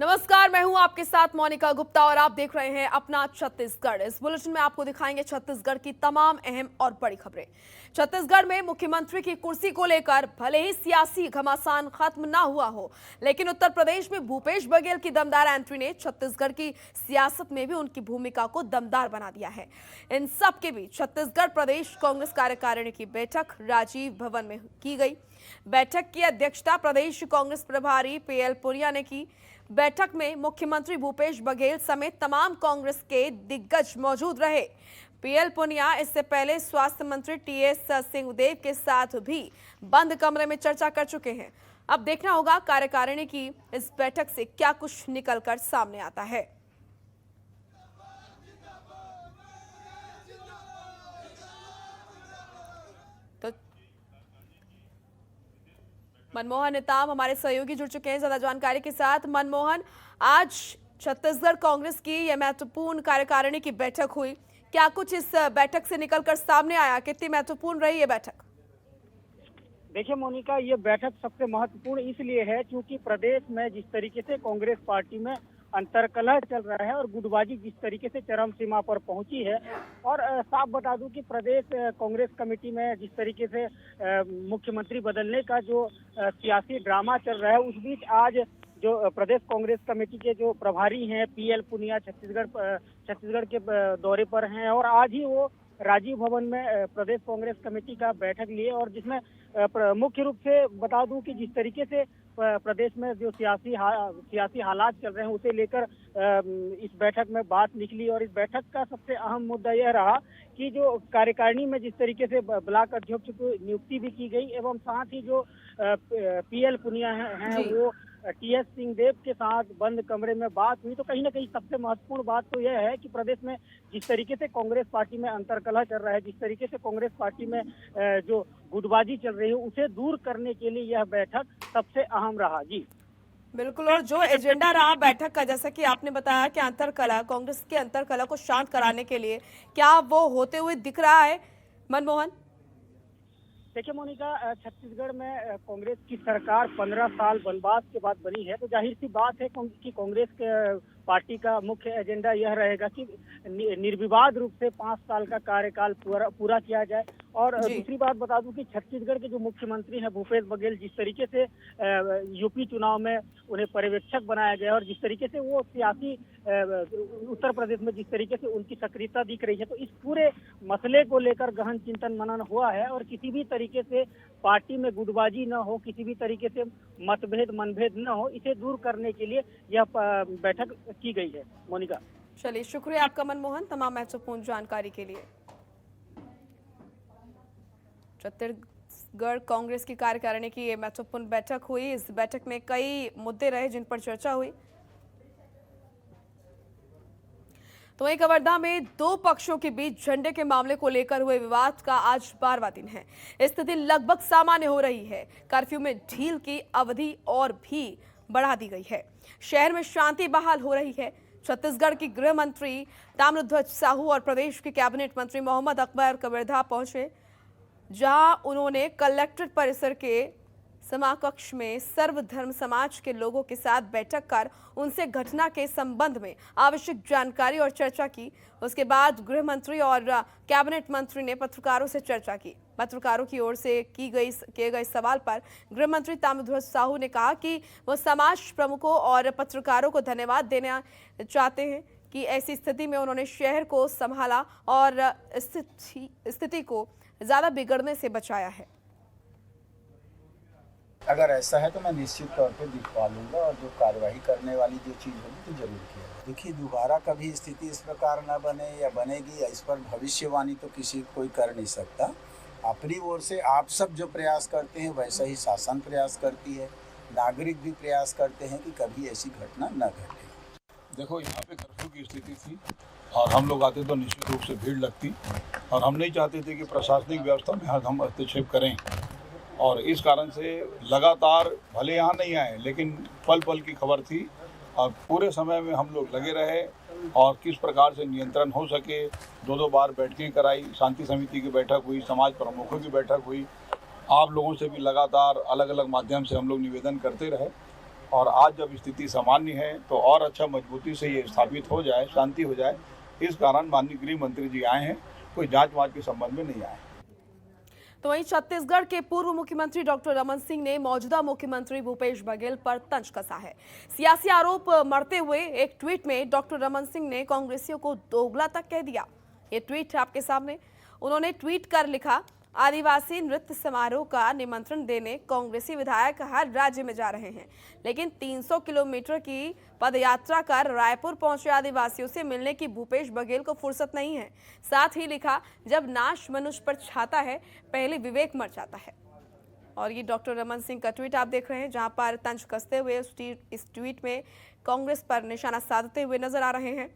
नमस्कार, मैं हूं आपके साथ मोनिका गुप्ता और आप देख रहे हैं अपना छत्तीसगढ़। इस बुलेटिन में आपको दिखाएंगे छत्तीसगढ़ की तमाम अहम और बड़ी खबरें। छत्तीसगढ़ में मुख्यमंत्री की कुर्सी को लेकर भले ही सियासी घमासान खत्म ना हुआ हो, लेकिन उत्तर प्रदेश में भूपेश बघेल की दमदार एंट्री ने छत्तीसगढ़ की सियासत में भी उनकी भूमिका को दमदार बना दिया है। इन सब के बीच छत्तीसगढ़ प्रदेश कांग्रेस कार्यकारिणी की बैठक राजीव भवन में की गई। बैठक की अध्यक्षता प्रदेश कांग्रेस प्रभारी पीएल पुनिया ने की। बैठक में मुख्यमंत्री भूपेश बघेल समेत तमाम कांग्रेस के दिग्गज मौजूद रहे। पीएल पुनिया इससे पहले स्वास्थ्य मंत्री टीएस सिंहदेव के साथ भी बंद कमरे में चर्चा कर चुके हैं। अब देखना होगा कार्यकारिणी की इस बैठक से क्या कुछ निकलकर सामने आता है। तो मनमोहन नेताम हमारे सहयोगी जुड़ चुके हैं ज्यादा जानकारी के साथ। मनमोहन, आज छत्तीसगढ़ कांग्रेस की यह महत्वपूर्ण कार्यकारिणी की बैठक हुई, क्या कुछ इस बैठक से निकलकर सामने आया? कितनी महत्वपूर्ण रही ये बैठक? देखिए मोनिका, ये बैठक सबसे महत्वपूर्ण इसलिए है क्योंकि प्रदेश में जिस तरीके से कांग्रेस पार्टी में अंतर्कलह चल रहा है और गुटबाजी जिस तरीके से चरम सीमा पर पहुंची है, और साफ बता दूं कि प्रदेश कांग्रेस कमेटी में जिस तरीके से मुख्यमंत्री बदलने का जो सियासी ड्रामा चल रहा है, उस बीच आज जो प्रदेश कांग्रेस कमेटी के जो प्रभारी हैं पीएल पुनिया छत्तीसगढ़ के दौरे पर हैं और आज ही वो राजीव भवन में प्रदेश कांग्रेस कमेटी का बैठक लिए, और जिसमें मुख्य रूप से बता दूं कि जिस तरीके से प्रदेश में जो सियासी हालात चल रहे हैं उसे लेकर इस बैठक में बात निकली। और इस बैठक का सबसे अहम मुद्दा यह रहा कि जो कार्यकारिणी में जिस तरीके से ब्लॉक अध्यक्ष की नियुक्ति भी की गई एवं साथ ही जो पीएल पुनिया हैं वो टीएस सिंहदेव के साथ बंद कमरे में बात हुई। तो कहीं ना कहीं सबसे महत्वपूर्ण बात तो यह है कि प्रदेश में जिस तरीके से कांग्रेस पार्टी में अंतर्कलह चल रहा है, जिस तरीके से कांग्रेस पार्टी में जो गुटबाजी चल रही है, उसे दूर करने के लिए यह बैठक सबसे अहम रहा। जी बिल्कुल, और जो एजेंडा रहा बैठक का, जैसा कि आपने बताया कि अंतर्कलह, कांग्रेस के अंतर्कलह को शांत कराने के लिए, क्या वो होते हुए दिख रहा है मनमोहन? देखिए मोनिका, छत्तीसगढ़ में कांग्रेस की सरकार 15 साल वनवास के बाद बनी है, तो जाहिर सी बात है कि कांग्रेस के पार्टी का मुख्य एजेंडा यह रहेगा कि निर्विवाद रूप से 5 साल का कार्यकाल पूरा किया जाए। और दूसरी बात बता दूं कि छत्तीसगढ़ के जो मुख्यमंत्री हैं भूपेश बघेल, जिस तरीके से यूपी चुनाव में उन्हें पर्यवेक्षक बनाया गया और जिस तरीके से वो सियासी उत्तर प्रदेश में जिस तरीके से उनकी सक्रियता दिख रही है, तो इस पूरे मसले को लेकर गहन चिंतन मनन हुआ है और किसी भी तरीके से पार्टी में गुटबाजी न हो, किसी भी तरीके से मनभेद न हो, इसे दूर करने के लिए यह बैठक की गई है। मोनिका, चलिए, शुक्रिया आपका मनमोहन तमाम महत्वपूर्ण जानकारी के लिए। छत्तीसगढ़ कांग्रेस की कार्यकारिणी की ये महत्वपूर्ण बैठक हुई। इस बैठक में कई मुद्दे रहे जिन पर चर्चा हुई। तो वहीं कवर्धा में दो पक्षों के बीच झंडे के मामले को लेकर हुए विवाद का आज 12वां दिन है। स्थिति लगभग सामान्य हो रही है। कर्फ्यू में ढील की अवधि और भी बढ़ा दी गई है। शहर में शांति बहाल हो रही है। छत्तीसगढ़ की गृह मंत्री ताम्रध्वज साहू और प्रदेश के कैबिनेट मंत्री मोहम्मद अकबर कवर्धा पहुंचे, जहां उन्होंने कलेक्ट्रेट परिसर के समाकक्ष में सर्वधर्म समाज के लोगों के साथ बैठक कर उनसे घटना के संबंध में आवश्यक जानकारी और चर्चा की। उसके बाद गृह मंत्री और कैबिनेट मंत्री ने पत्रकारों से चर्चा की। पत्रकारों की ओर से किए गए सवाल पर गृह मंत्री ताम्रध्वज साहू ने कहा कि वो समाज प्रमुखों और पत्रकारों को धन्यवाद देना चाहते हैं कि ऐसी स्थिति में उन्होंने शहर को संभाला और स्थिति को ज्यादा बिगड़ने से बचाया है। अगर ऐसा है तो मैं निश्चित तौर पे दिखवा लूँगा और जो कार्रवाई करने वाली जो चीज़ होगी तो जरूर किया। देखिए, दोबारा कभी स्थिति इस प्रकार न बने या बनेगी, इस पर भविष्यवाणी तो किसी कोई कर नहीं सकता। अपनी ओर से आप सब जो प्रयास करते हैं वैसा ही शासन प्रयास करती है, नागरिक भी प्रयास करते हैं कि कभी ऐसी घटना न घटे। देखो, यहाँ पे कर्फ्यू की स्थिति थी और हम लोग आते तो निश्चित रूप से भीड़ लगती और हम नहीं चाहते थे कि प्रशासनिक व्यवस्था में हम हस्तक्षेप करें, और इस कारण से लगातार भले यहाँ नहीं आए लेकिन पल पल की खबर थी और पूरे समय में हम लोग लगे रहे और किस प्रकार से नियंत्रण हो सके। 2-2 बार बैठकें कराई, शांति समिति की बैठक हुई, समाज प्रमुखों की बैठक हुई, आप लोगों से भी लगातार अलग अलग माध्यम से हम लोग निवेदन करते रहे और आज जब स्थिति सामान्य है तो और अच्छा मजबूती से ये स्थापित हो जाए, शांति हो जाए, इस कारण माननीय गृह मंत्री जी आए हैं, कोई जांच वाँच के संबंध में नहीं आए। तो वहीं छत्तीसगढ़ के पूर्व मुख्यमंत्री डॉक्टर रमन सिंह ने मौजूदा मुख्यमंत्री भूपेश बघेल पर तंज कसा है। सियासी आरोप मढ़ते हुए एक ट्वीट में डॉक्टर रमन सिंह ने कांग्रेसियों को दोगला तक कह दिया। ये ट्वीट आपके सामने। उन्होंने ट्वीट कर लिखा, आदिवासी नृत्य समारोह का निमंत्रण देने कांग्रेसी विधायक हर राज्य में जा रहे हैं, लेकिन 300 किलोमीटर की पदयात्रा कर रायपुर पहुंचे आदिवासियों से मिलने की भूपेश बघेल को फुर्सत नहीं है। साथ ही लिखा, जब नाश मनुष्य पर छाता है पहले विवेक मर जाता है। और ये डॉक्टर रमन सिंह का ट्वीट आप देख रहे हैं, जहां पर तंज कसते हुए इस ट्वीट में कांग्रेस पर निशाना साधते हुए नजर आ रहे हैं।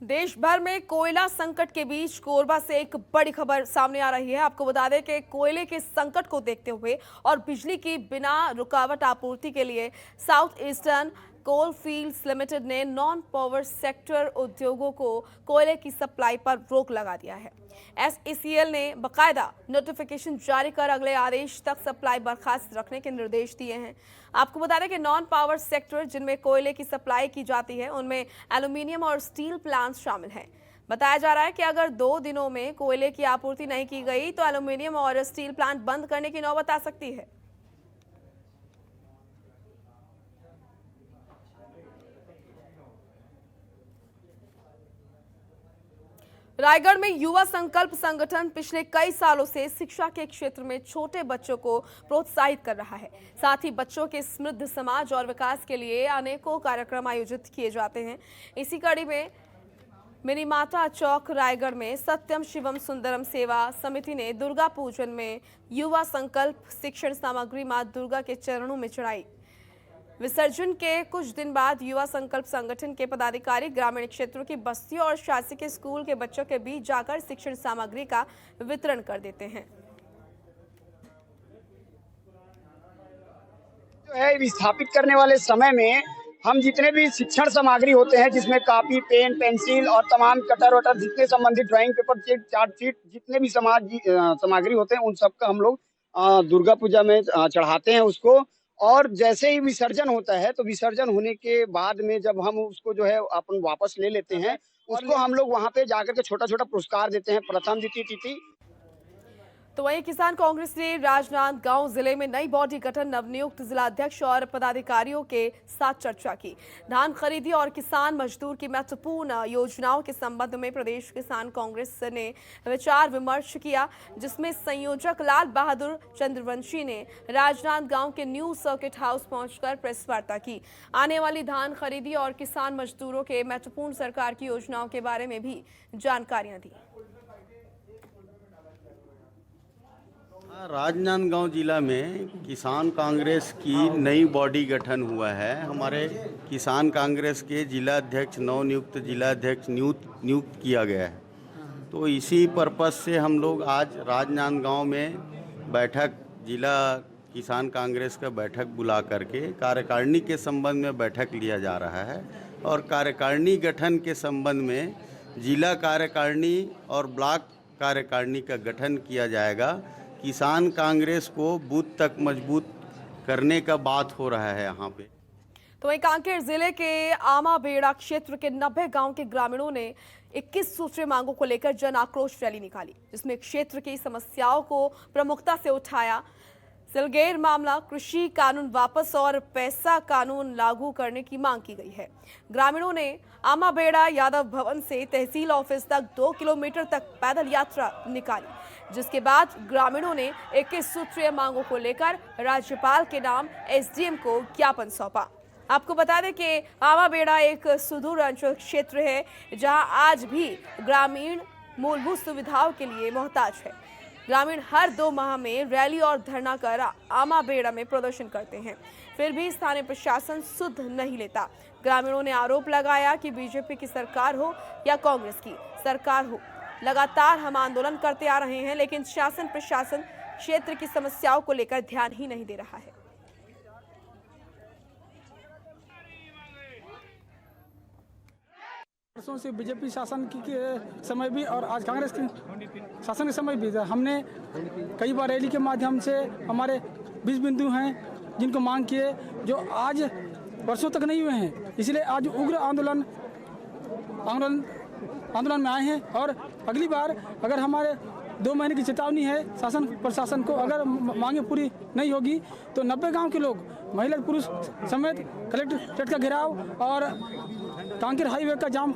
देश भर में कोयला संकट के बीच कोरबा से एक बड़ी खबर सामने आ रही है। आपको बता दें कि कोयले के संकट को देखते हुए और बिजली की बिना रुकावट आपूर्ति के लिए साउथ ईस्टर्न कोल फील्ड्स लिमिटेड ने नॉन पावर सेक्टर उद्योगों को कोयले की सप्लाई पर रोक लगा दिया है। SECL ने बाकायदा नोटिफिकेशन जारी कर अगले आदेश तक सप्लाई बर्खास्त रखने के निर्देश दिए हैं। आपको बता दें कि नॉन पावर सेक्टर जिनमें कोयले की सप्लाई की जाती है उनमें एल्यूमिनियम और स्टील प्लांट शामिल हैं। बताया जा रहा है कि अगर 2 दिनों में कोयले की आपूर्ति नहीं की गई तो एल्यूमिनियम और स्टील प्लांट बंद करने की नौबत आ सकती है। रायगढ़ में युवा संकल्प संगठन पिछले कई सालों से शिक्षा के क्षेत्र में छोटे बच्चों को प्रोत्साहित कर रहा है। साथ ही बच्चों के समृद्ध समाज और विकास के लिए अनेकों कार्यक्रम आयोजित किए जाते हैं। इसी कड़ी में मिनीमाता चौक रायगढ़ में सत्यम शिवम सुंदरम सेवा समिति ने दुर्गा पूजन में युवा संकल्प शिक्षण सामग्री मां दुर्गा के चरणों में चढ़ाई। विसर्जन के कुछ दिन बाद युवा संकल्प संगठन के पदाधिकारी ग्रामीण क्षेत्रों की बस्तियों और शासकीय स्कूल के बच्चों के बीच जाकर शिक्षण सामग्री का वितरण कर देते हैं। जो है स्थापित करने वाले समय में हम जितने भी शिक्षण सामग्री होते हैं, जिसमें कॉपी, पेन, पेंसिल और तमाम कटर वटर जितने संबंधित ड्राइंग पेपर, चार्ट शीट जितने भी सामग्री होते हैं, उन सबका हम लोग दुर्गा पूजा में चढ़ाते हैं उसको। और जैसे ही विसर्जन होता है तो विसर्जन होने के बाद में जब हम उसको जो है अपन वापस ले लेते हैं, उसको हम लोग वहां पे जाकर के छोटा छोटा पुरस्कार देते हैं, प्रथम, द्वितीय, तृतीय। तो वहीं किसान कांग्रेस ने राजनांदगांव जिले में नई बॉडी गठन नवनियुक्त जिलाध्यक्ष और पदाधिकारियों के साथ चर्चा की। धान खरीदी और किसान मजदूर की महत्वपूर्ण योजनाओं के संबंध में प्रदेश किसान कांग्रेस ने विचार विमर्श किया, जिसमें संयोजक लाल बहादुर चंद्रवंशी ने राजनांदगांव के न्यू सर्किट हाउस पहुंचकर प्रेस वार्ता की। आने वाली धान खरीदी और किसान मजदूरों के महत्वपूर्ण सरकार की योजनाओं के बारे में भी जानकारियां दी। राजनांदगांव जिला में किसान कांग्रेस की नई बॉडी गठन हुआ है। हमारे किसान कांग्रेस के जिला अध्यक्ष नवनियुक्त जिला अध्यक्ष नियुक्त किया गया है। तो इसी पर्पस से हम लोग आज राजनांदगांव में बैठक, जिला किसान कांग्रेस का बैठक बुला करके कार्यकारिणी के संबंध में बैठक लिया जा रहा है। और कार्यकारिणी गठन के संबंध में जिला कार्यकारिणी और ब्लॉक कार्यकारिणी का गठन किया जाएगा। किसान कांग्रेस को बूथ तक मजबूत करने का बात हो रहा है यहाँ पे। तो वहीं कांकेर जिले के आमाबेड़ा क्षेत्र के 90 गांव के ग्रामीणों ने 21 सूत्रीय मांगों को लेकर जन आक्रोश रैली निकाली, जिसमें क्षेत्र की समस्याओं को प्रमुखता से उठाया। सिलगेर मामला, कृषि कानून वापस और पैसा कानून लागू करने की मांग की गई है। ग्रामीणों ने आमाबेड़ा यादव भवन से तहसील ऑफिस तक 2 किलोमीटर तक पैदल यात्रा निकाली, जिसके बाद ग्रामीणों ने 21 सूत्रीय मांगों को लेकर राज्यपाल के नाम SDM को ज्ञापन सौंपा। आपको बता दें कि आमाबेड़ा एक सुदूर अंचल क्षेत्र है, जहां आज भी ग्रामीण मूलभूत सुविधाओं के लिए मोहताज है। ग्रामीण हर 2 माह में रैली और धरना कर आमाबेड़ा में प्रदर्शन करते हैं, फिर भी स्थानीय प्रशासन सुध नहीं लेता। ग्रामीणों ने आरोप लगाया कि बीजेपी की सरकार हो या कांग्रेस की सरकार हो, लगातार हम आंदोलन करते आ रहे हैं, लेकिन शासन प्रशासन क्षेत्र की समस्याओं को लेकर ध्यान ही नहीं दे रहा है। वर्षों से बीजेपी शासन के समय भी और आज कांग्रेस के शासन के समय भी हमने कई बार रैली के माध्यम से हमारे 20 बिंदु हैं जिनको मांग किए, जो आज वर्षों तक नहीं हुए हैं। इसलिए आज उग्र आंदोलन में आए हैं और अगली बार अगर हमारे 2 महीने की चेतावनी है शासन प्रशासन को, अगर मांगे पूरी नहीं होगी तो 90 गांव के लोग महिला पुरुष समेत कलेक्ट्रेट का घेराव और कांकेर हाईवे का जाम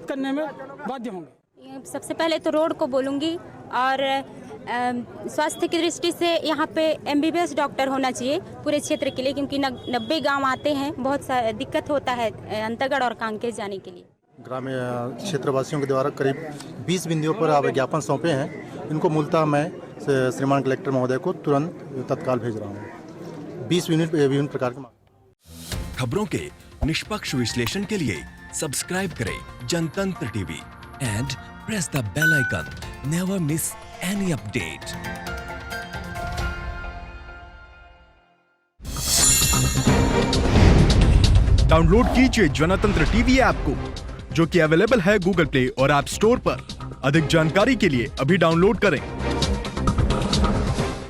करने में बाध्य होंगे। सबसे पहले तो रोड को बोलूँगी और स्वास्थ्य की दृष्टि से यहाँ पे MBBS डॉक्टर होना चाहिए पूरे क्षेत्र के लिए, क्योंकि 90 गांव आते हैं, बहुत सा दिक्कत होता है अंतरगढ़ और कांकेर जाने के लिए। ग्रामीण क्षेत्रवासियों के द्वारा करीब 20 बिंदुओं पर विज्ञापन सौंपे हैं। इनको मूलतः मैं श्रीमान कलेक्टर महोदय को तुरंत तत्काल भेज रहा हूँ। 20 यूनिट विभिन्न प्रकार के खबरों के निष्पक्ष विश्लेषण के लिए सब्सक्राइब करें Jantantra TV and press the bell icon. Never miss any update. Download कीजिए जनतंत्र टीवी ऐप को, जो कि अवेलेबल है गूगल प्ले और ऐप स्टोर पर। अधिक जानकारी के लिए अभी डाउनलोड करें।